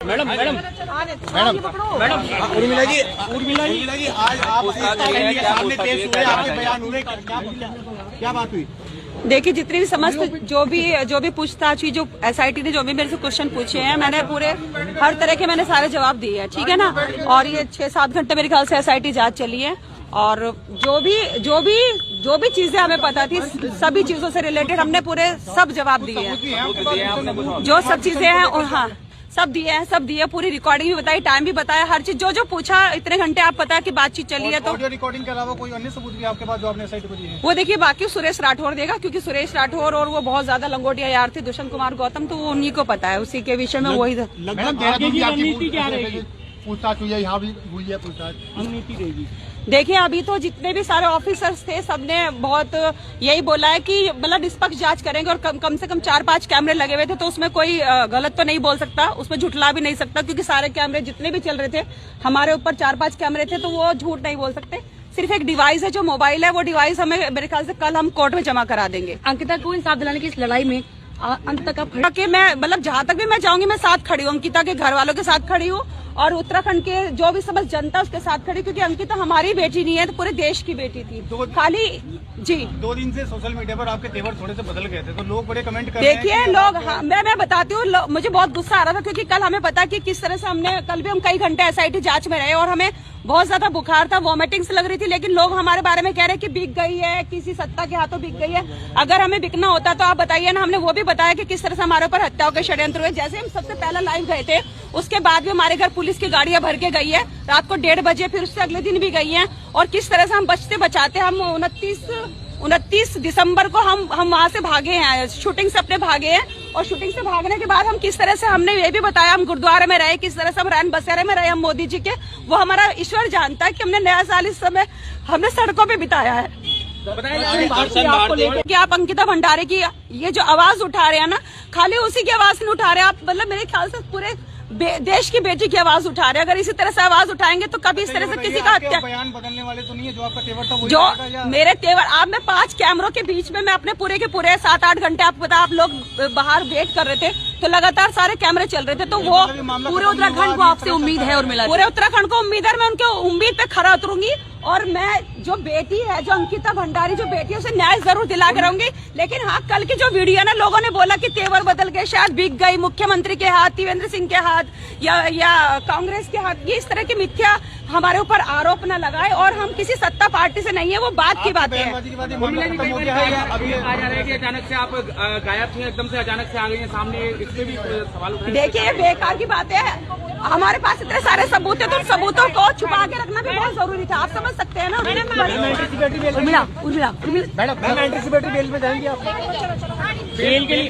Madam madam Urmila ji आज आप सामने पेश हुए, आपके बयान हुए, क्या बात हुई? देखिए, जितनी भी समस्त जो भी पूछताछ हुई, जो एसआईटी ने जो भी मेरे से क्वेश्चन पूछे हैं, मैंने पूरे हर तरह के मैंने सारे जवाब दिए हैं, ठीक है ना। और ये 6-7 घंटे मेरे ख्याल से एसआईटी जांच चली है, और जो भी चीजें हमें पता थी, सभी चीजों से रिलेटेड हमने पूरे सब जवाब दिए हैं, जो सब चीजें हैं। और हाँ, सब दिए, पूरी रिकॉर्डिंग भी बताई, टाइम भी बताया, हर चीज जो पूछा। इतने घंटे आप पता है कि बातचीत चली है। तो ऑडियो रिकॉर्डिंग के अलावा कोई अन्य सबूत भी आपके पास जो आपने एसआईटी को दिए हैं? वो देखिए, बाकी सुरेश राठौर देगा, क्योंकि सुरेश राठौर और वो बहुत ज्यादा लंगोटिया यार थे, दुष्यंत कुमार गौतम, तो वो उन्हीं को पता है, उसी के विषय में वही। आगे की रणनीति क्या रहेगी? पूछताछ हुई है, यहाँ भी हुई है पूछताछ, रणनीति रहेगी। देखिए, अभी तो जितने भी सारे ऑफिसर्स थे, सबने बहुत यही बोला है कि मतलब निष्पक्ष जांच करेंगे, और कम से कम 4-5 कैमरे लगे हुए थे, तो उसमें कोई गलत तो नहीं बोल सकता, उसमें झुठला भी नहीं सकता, क्योंकि सारे कैमरे जितने भी चल रहे थे, हमारे ऊपर 4-5 कैमरे थे, तो वो झूठ नहीं बोल सकते। सिर्फ एक डिवाइस है, जो मोबाइल है, वो डिवाइस हमें मेरे ख्याल से कल हम कोर्ट में जमा करा देंगे। अंकिता को इंसाफ दिलाने की इस लड़ाई में अंत तक आप कि मैं मतलब जहाँ तक भी मैं जाऊंगी, मैं साथ खड़ी हूँ, अंकिता के घर वालों के साथ खड़ी हूँ, और उत्तराखंड के जो भी समस्त जनता उसके साथ खड़ी, क्योंकि अंकिता हमारी बेटी नहीं है, तो पूरे देश की बेटी थी। खाली जी 2 दिन से सोशल मीडिया पर आपके तेवर थोड़े से बदल गए थे, तो लोग बड़े कमेंट कर रहे हैं। देखिए लोग, हाँ, मैं बताती हूँ, मुझे बहुत गुस्सा आ रहा था, क्योंकि कल हमें पता कि किस तरह से हमने, कल भी हम कई घंटे एसआईटी जांच में रहे, और हमें बहुत ज्यादा बुखार था, वॉमिटिंग्स लग रही थी, लेकिन लोग हमारे बारे में कह रहे हैं कि बिक गई है, किसी सत्ता के हाथों बिक गई है। अगर हमें बिकना होता तो आप बताइए ना। हमने वो भी बताया कि किस तरह से हमारे ऊपर हत्याओं के षड्यंत्र हुए। जैसे हम सबसे पहला लाइव गए थे, उसके बाद भी हमारे घर पुलिस की गाड़ियां भर के गई है, रात को 1:30 बजे, फिर उससे अगले दिन भी गई है, और किस तरह से हम बचते बचाते हम 29 दिसंबर को हम वहां से भागे हैं, शूटिंग से अपने भागे हैं, और शूटिंग से भागने के बाद हम किस तरह से, हमने ये भी बताया, हम गुरुद्वारे में रहे, किस तरह से हम रैन बसेरे में रहे, हम मोदी जी के, वो हमारा ईश्वर जानता है कि हमने नया साल इस समय हमने सड़कों पे बिताया है। कि आप अंकिता भंडारे की ये जो आवाज उठा रहे हैं ना, खाली उसी की आवाज नहीं उठा रहे आप, मतलब मेरे ख्याल से पूरे देश की बेटी की आवाज उठा रहे हैं। अगर इसी तरह से आवाज उठाएंगे तो कभी इस तरह से किसी का हत्या, बयान बदलने वाले तो नहीं है, जो आपका तेवर था वही जो रहेगा, मेरे तेवर, आप में 5 कैमरों के बीच में मैं अपने पूरे के पूरे 7-8 घंटे, आपको पता, आप लोग बाहर वेट कर रहे थे, तो लगातार सारे कैमरे चल रहे थे, तो वो पूरे उत्तराखंड को आपसे उम्मीद है, और मिला पूरे उत्तराखंड को उम्मीद है, मैं उनके उम्मीद पे खरा उतरूंगी, और मैं जो बेटी है, जो अंकिता भंडारी जो बेटी है, उसे न्याय जरूर दिला कर रहूंगी। लेकिन हाँ, कल की जो वीडियो है ना, लोगों ने बोला कि तेवर बदल गए, शायद बिक गई, मुख्यमंत्री के हाथ, त्रिवेंद्र सिंह के हाथ, या कांग्रेस के हाथ, ये इस तरह की मिथ्या हमारे ऊपर आरोप न लगाए, और हम किसी सत्ता पार्टी से नहीं है, वो बात की बात है। अचानक से आप गायब थे, एकदम से अचानक से आ गई हैं सामने, इसमें भी सवाल उठाए। देखिए, बेकार की बात है, हमारे पास इतने सारे सबूत है, तो सबूतों को छुपा के रखना भी बहुत जरूरी था, आप समझ सकते हैं ना। मैडम एंटीसिपेटरी बेल में जाएंगे आप? बेल के लिए